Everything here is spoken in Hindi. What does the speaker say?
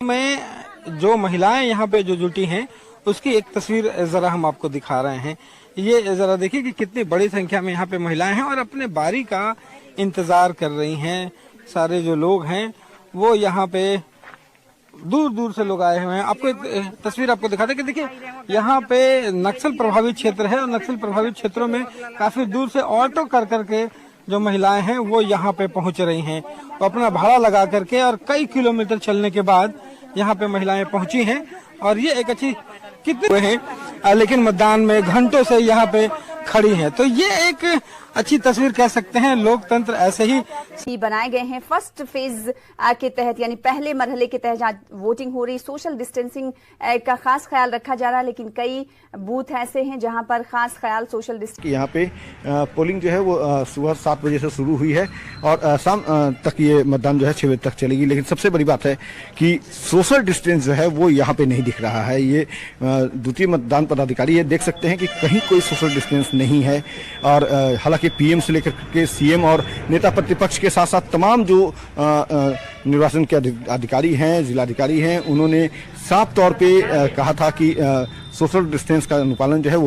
में जो महिलाएं यहाँ पे जो जुटी हैं उसकी एक तस्वीर जरा हम आपको दिखा रहे हैं। ये जरा देखिए कि कितनी बड़ी संख्या में यहाँ पे महिलाएं हैं और अपने बारी का इंतजार कर रही हैं। सारे जो लोग हैं वो यहाँ पे दूर दूर से लोग आए हुए हैं। आपको एक तस्वीर आपको दिखाते हैं कि देखिए यहाँ पे नक्सल प्रभावित क्षेत्र है और नक्सल प्रभावित क्षेत्रों में काफी दूर से ऑटो कर करके जो महिलाएं हैं वो यहाँ पे पहुंच रही हैं। तो अपना भाड़ा लगा करके और कई किलोमीटर चलने के बाद यहाँ पे महिलाएं पहुंची हैं और ये एक अच्छी कितने हैं लेकिन मतदान में घंटों से यहाँ पे खड़ी हैं। तो ये एक अच्छी तस्वीर कह सकते हैं। लोकतंत्र ऐसे ही बनाए गए हैं। फर्स्ट फेज के तहत यानी पहले मरहले के तहत जहाँ वोटिंग हो रही, सोशल डिस्टेंसिंग का खास ख्याल रखा जा रहा है, लेकिन कई बूथ ऐसे हैं जहां पर खास ख्याल सोशल डिस्टेंस। यहाँ पे पोलिंग जो है वो सुबह 7 बजे से शुरू हुई है और शाम तक ये मतदान जो है 6 बजे तक चलेगी। लेकिन सबसे बड़ी बात है कि सोशल डिस्टेंस जो है वो यहाँ पे नहीं दिख रहा है। ये द्वितीय मतदान पदाधिकारी ये देख सकते हैं कि कहीं कोई सोशल डिस्टेंस नहीं है। और हालांकि पीएम से लेकर के सीएम और नेता प्रतिपक्ष के साथ साथ तमाम जो निर्वाचन के अधिकारी हैं, जिलाधिकारी हैं, उन्होंने साफ तौर पे कहा था कि सोशल डिस्टेंस का अनुपालन जो है वो